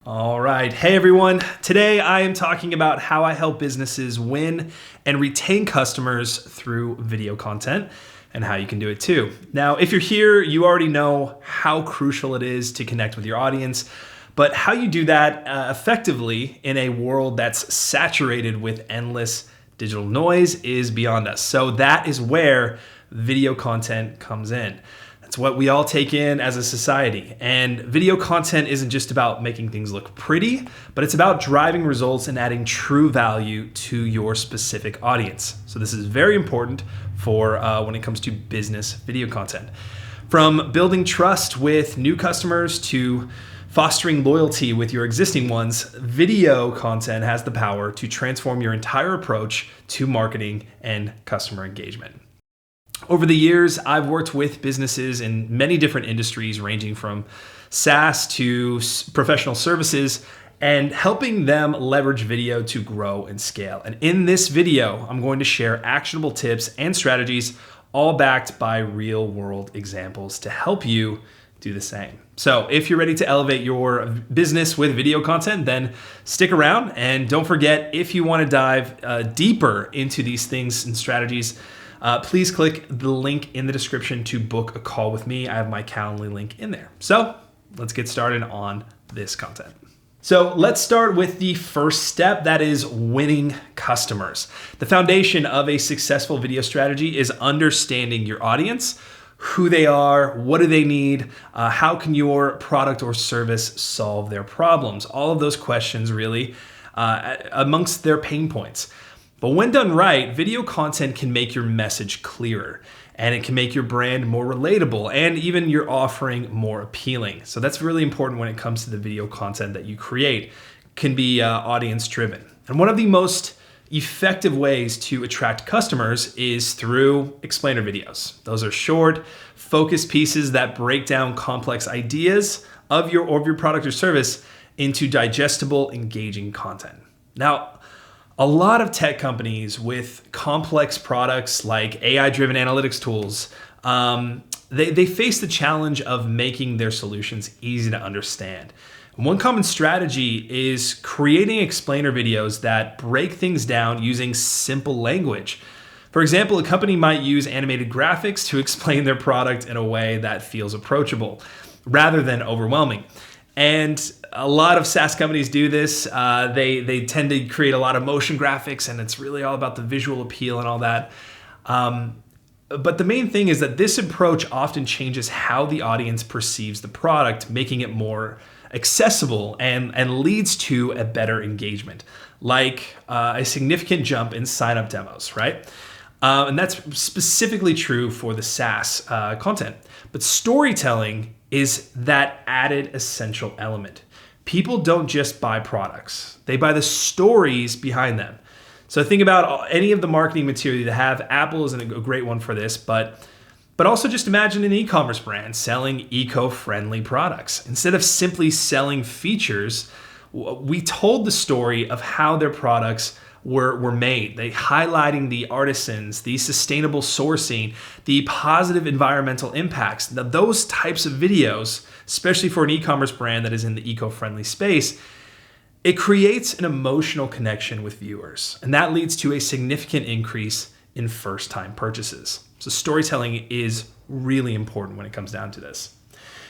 All right. Hey, everyone. Today I am talking about how I help businesses win and retain customers through video content and how you can do it too. Now, if you're here, you already know how crucial it is to connect with your audience, but how you do that effectively in a world that's saturated with endless digital noise is beyond us. So that is where video content comes in. It's what we all take in as a society. And video content isn't just about making things look pretty, but it's about driving results and adding true value to your specific audience. So this is very important for when it comes to business video content. From building trust with new customers to fostering loyalty with your existing ones, video content has the power to transform your entire approach to marketing and customer engagement. Over the years, I've worked with businesses in many different industries, ranging from SaaS to professional services, and helping them leverage video to grow and scale. And in this video, I'm going to share actionable tips and strategies, all backed by real world examples to help you do the same. So if you're ready to elevate your business with video content, then stick around. And don't forget, if you want to dive deeper into these things and strategies, please click the link in the description to book a call with me. I have my Calendly link in there. So let's get started on this content. So let's start with the first step, that is winning customers. The foundation of a successful video strategy is understanding your audience, who they are, what do they need, how can your product or service solve their problems? All of those questions really amongst their pain points. But when done right, video content can make your message clearer, and it can make your brand more relatable and even your offering more appealing. So that's really important when it comes to the video content that you create. It can be audience driven. And one of the most effective ways to attract customers is through explainer videos. Those are short, focused pieces that break down complex ideas of your product or service into digestible, engaging content. Now, a lot of tech companies with complex products like AI-driven analytics tools, they face the challenge of making their solutions easy to understand. And one common strategy is creating explainer videos that break things down using simple language. For example, a company might use animated graphics to explain their product in a way that feels approachable rather than overwhelming. And a lot of SaaS companies do this. They tend to create a lot of motion graphics, and it's really all about the visual appeal and all that. But the main thing is that this approach often changes how the audience perceives the product, making it more accessible and leads to a better engagement, like a significant jump in sign-up demos, right? And that's specifically true for the SaaS content. But storytelling is that added essential element. People don't just buy products. They buy the stories behind them. So think about any of the marketing material you have. Apple is a great one for this, but also just imagine an e-commerce brand selling eco-friendly products. Instead of simply selling features, we told the story of how their products were made. They highlighting the artisans, the sustainable sourcing, the positive environmental impacts. Now, those types of videos, especially for an e-commerce brand that is in the eco-friendly space, it creates an emotional connection with viewers, and that leads to a significant increase in first-time purchases. So storytelling is really important when it comes down to this.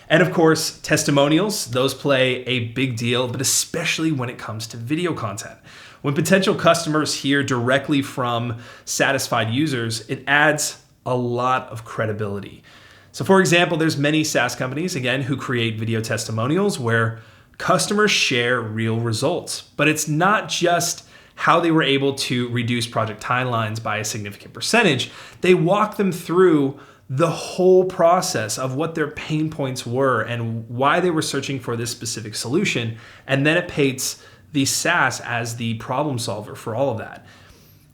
And of course, testimonials, those play a big deal, but especially when it comes to video content. When potential customers hear directly from satisfied users, it adds a lot of credibility. So for example, there's many SaaS companies, again, who create video testimonials where customers share real results. But it's not just how they were able to reduce project timelines by a significant percentage. They walk them through the whole process of what their pain points were and why they were searching for this specific solution. And then it paints the SaaS as the problem solver for all of that.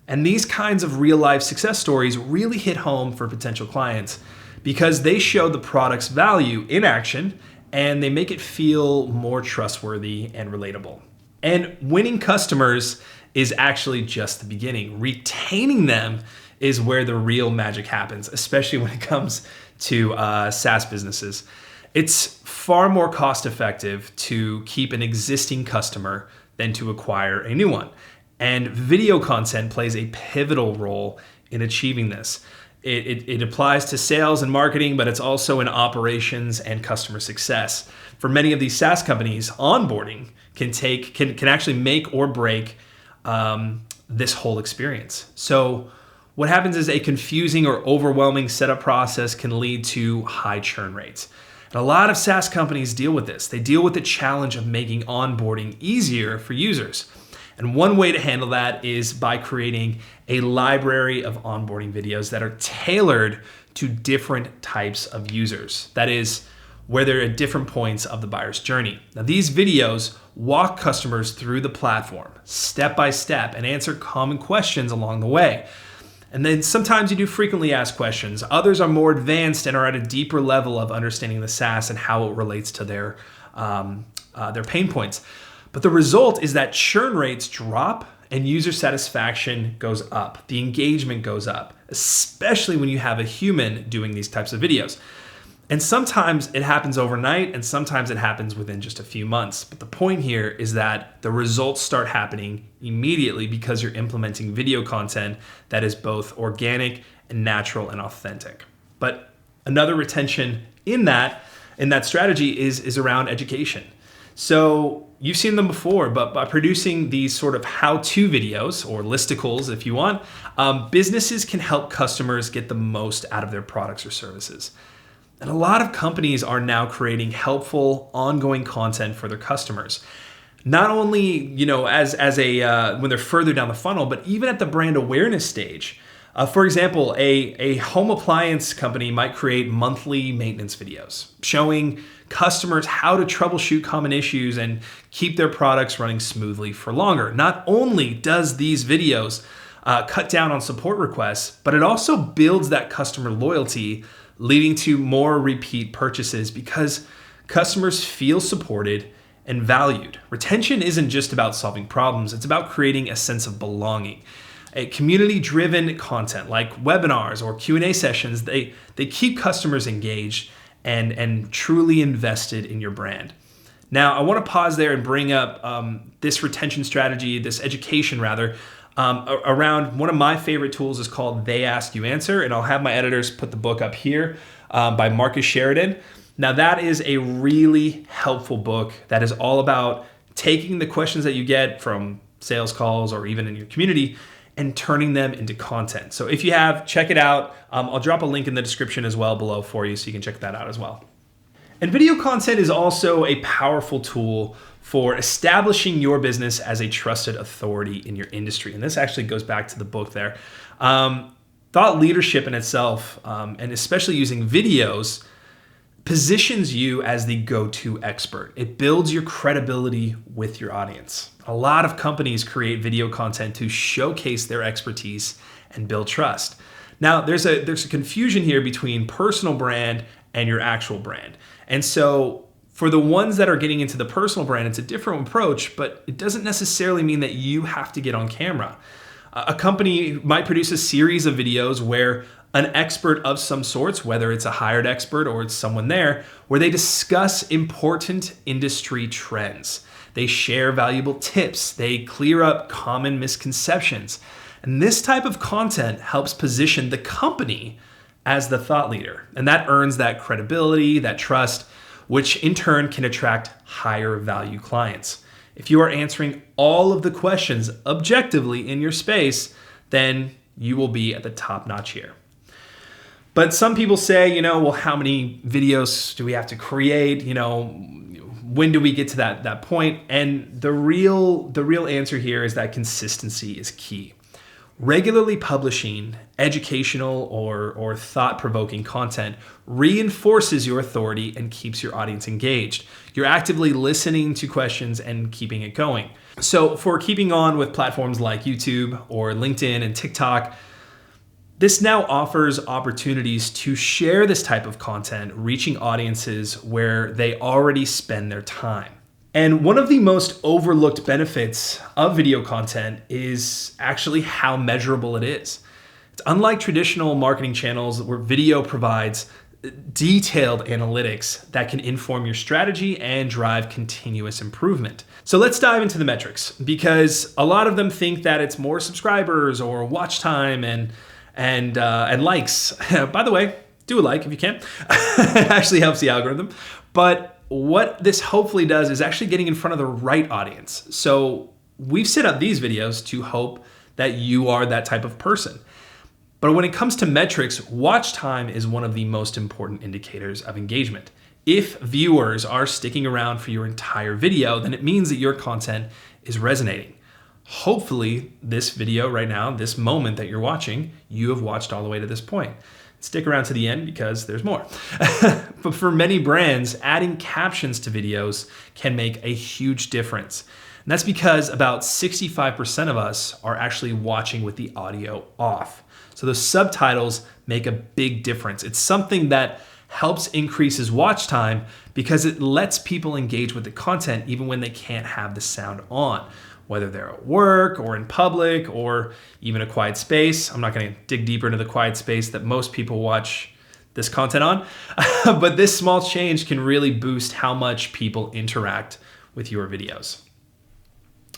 And these kinds of real life success stories really hit home for potential clients because they show the product's value in action and they make it feel more trustworthy and relatable. And winning customers is actually just the beginning. Retaining them is where the real magic happens, especially when it comes to SaaS businesses. It's far more cost effective to keep an existing customer than to acquire a new one. And video content plays a pivotal role in achieving this. It applies to sales and marketing, but it's also in operations and customer success. For many of these SaaS companies, onboarding can actually make or break this whole experience. So what happens is a confusing or overwhelming setup process can lead to high churn rates. And a lot of SaaS companies deal with this. They deal with the challenge of making onboarding easier for users. And one way to handle that is by creating a library of onboarding videos that are tailored to different types of users. That is, where they're at different points of the buyer's journey. Now, these videos walk customers through the platform step by step and answer common questions along the way. And then sometimes you do frequently asked questions. Others are more advanced and are at a deeper level of understanding the SaaS and how it relates to their pain points. But the result is that churn rates drop and user satisfaction goes up. The engagement goes up, especially when you have a human doing these types of videos. And sometimes it happens overnight and sometimes it happens within just a few months. But the point here is that the results start happening immediately because you're implementing video content that is both organic and natural and authentic. But another retention in that strategy is around education. So you've seen them before, but by producing these sort of how-to videos or listicles, if you want, businesses can help customers get the most out of their products or services. And a lot of companies are now creating helpful, ongoing content for their customers. Not only, when they're further down the funnel, but even at the brand awareness stage. For example, a home appliance company might create monthly maintenance videos showing customers how to troubleshoot common issues and keep their products running smoothly for longer. Not only does these videos cut down on support requests, but it also builds that customer loyalty, leading to more repeat purchases because customers feel supported and valued. Retention isn't just about solving problems, it's about creating a sense of belonging. A community-driven content like webinars or Q&A sessions, they keep customers engaged and truly invested in your brand. Now, I want to pause there and bring up this retention strategy, this education rather, around one of my favorite tools is called They Ask You Answer, and I'll have my editors put the book up here by Marcus Sheridan. Now that is a really helpful book that is all about taking the questions that you get from sales calls or even in your community and turning them into content. So if you have, check it out. I'll drop a link in the description as well below for you so you can check that out as well. And video content is also a powerful tool for establishing your business as a trusted authority in your industry. And this actually goes back to the book there. Thought leadership in itself, and especially using videos, positions you as the go-to expert. It builds your credibility with your audience. A lot of companies create video content to showcase their expertise and build trust. Now, there's a confusion here between personal brand and your actual brand. And so for the ones that are getting into the personal brand, it's a different approach, but it doesn't necessarily mean that you have to get on camera. A company might produce a series of videos where an expert of some sorts, whether it's a hired expert or it's someone there, where they discuss important industry trends. They share valuable tips. They clear up common misconceptions. And this type of content helps position the company as the thought leader. And that earns that credibility, that trust, which in turn can attract higher value clients. If you are answering all of the questions objectively in your space, then you will be at the top notch here. But some people say, well, how many videos do we have to create? When do we get to that point? And the real answer here is that consistency is key. Regularly publishing educational or thought-provoking content reinforces your authority and keeps your audience engaged. You're actively listening to questions and keeping it going. So for keeping on with platforms like YouTube or LinkedIn and TikTok, this now offers opportunities to share this type of content, reaching audiences where they already spend their time. And one of the most overlooked benefits of video content is actually how measurable it is. It's unlike traditional marketing channels where video provides detailed analytics that can inform your strategy and drive continuous improvement. So let's dive into the metrics, because a lot of them think that it's more subscribers or watch time and likes. By the way, do a like if you can. It actually helps the algorithm. But what this hopefully does is actually getting in front of the right audience. So we've set up these videos to hope that you are that type of person. But when it comes to metrics, watch time is one of the most important indicators of engagement. If viewers are sticking around for your entire video, then it means that your content is resonating. Hopefully this video right now, this moment that you're watching, you have watched all the way to this point. Stick around to the end because there's more. But for many brands, adding captions to videos can make a huge difference. And that's because about 65% of us are actually watching with the audio off. So those subtitles make a big difference. It's something that helps increases watch time because it lets people engage with the content even when they can't have the sound on, whether they're at work or in public or even a quiet space. I'm not going to dig deeper into the quiet space that most people watch this content on, but this small change can really boost how much people interact with your videos.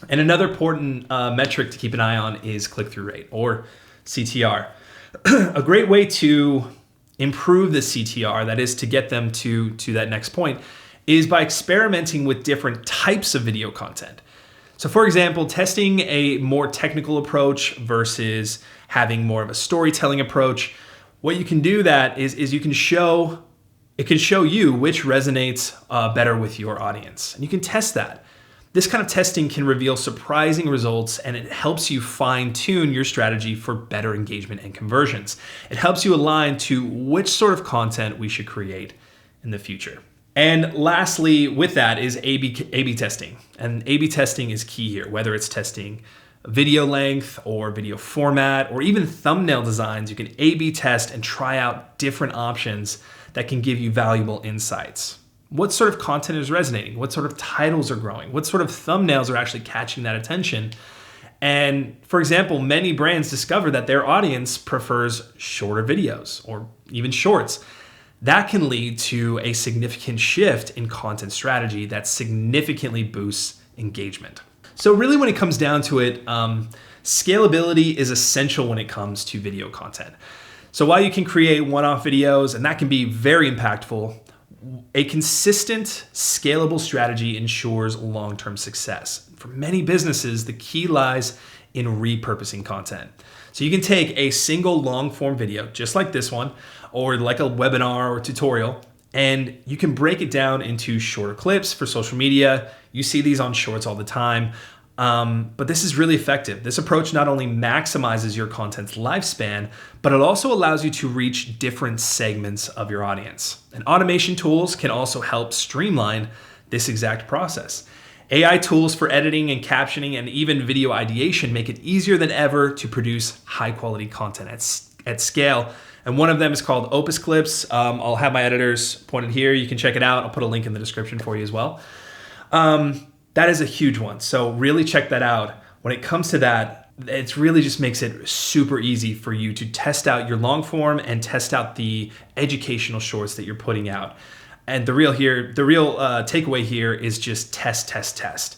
And another important metric to keep an eye on is click-through rate, or CTR. A great way to improve the CTR, that is to get them to that next point, is by experimenting with different types of video content. So for example, testing a more technical approach versus having more of a storytelling approach. What you can do that is it can show you which resonates better with your audience. And you can test that. This kind of testing can reveal surprising results, and it helps you fine-tune your strategy for better engagement and conversions. It helps you align to which sort of content we should create in the future. And lastly, with that is A/B testing. And A/B testing is key here, whether it's testing video length or video format or even thumbnail designs. You can A/B test and try out different options that can give you valuable insights. What sort of content is resonating? What sort of titles are growing? What sort of thumbnails are actually catching that attention? And for example, many brands discover that their audience prefers shorter videos or even shorts. That can lead to a significant shift in content strategy that significantly boosts engagement. So really when it comes down to it, scalability is essential when it comes to video content. So while you can create one-off videos, and that can be very impactful, a consistent, scalable strategy ensures long-term success. For many businesses, the key lies in repurposing content. So you can take a single long-form video, just like this one, or like a webinar or tutorial, and you can break it down into shorter clips for social media. You see these on Shorts all the time. But this is really effective. This approach not only maximizes your content's lifespan, but it also allows you to reach different segments of your audience. And automation tools can also help streamline this exact process. AI tools for editing and captioning and even video ideation make it easier than ever to produce high quality content at scale. And one of them is called 𝗘𝗶𝗱𝗲. I'll have my editors pointed here. You can check it out. I'll put a link in the description for you as well. That is a huge one. So really check that out. When it comes to that, it really just makes it super easy for you to test out your long form and test out the educational shorts that you're putting out. And the real takeaway here is just test.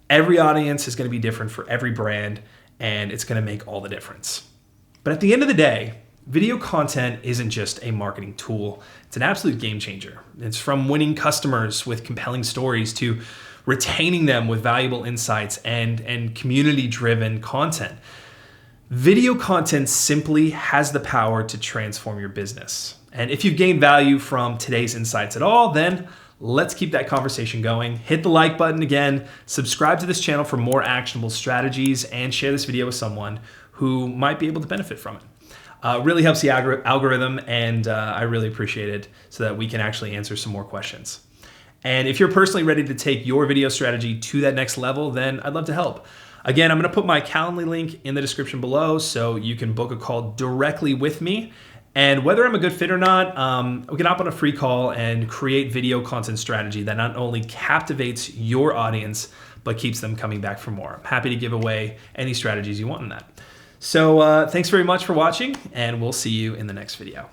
Every audience is going to be different for every brand, and it's going to make all the difference. But at the end of the day, video content isn't just a marketing tool. It's an absolute game changer. It's from winning customers with compelling stories to retaining them with valuable insights and community-driven content. Video content simply has the power to transform your business. And if you've gained value from today's insights at all, then let's keep that conversation going. Hit the like button again, subscribe to this channel for more actionable strategies, and share this video with someone who might be able to benefit from it. Really helps the algorithm, and I really appreciate it so that we can actually answer some more questions. And if you're personally ready to take your video strategy to that next level, then I'd love to help. Again, I'm going to put my Calendly link in the description below so you can book a call directly with me. And whether I'm a good fit or not, we can hop on a free call and create video content strategy that not only captivates your audience, but keeps them coming back for more. I'm happy to give away any strategies you want in that. So thanks very much for watching, and we'll see you in the next video.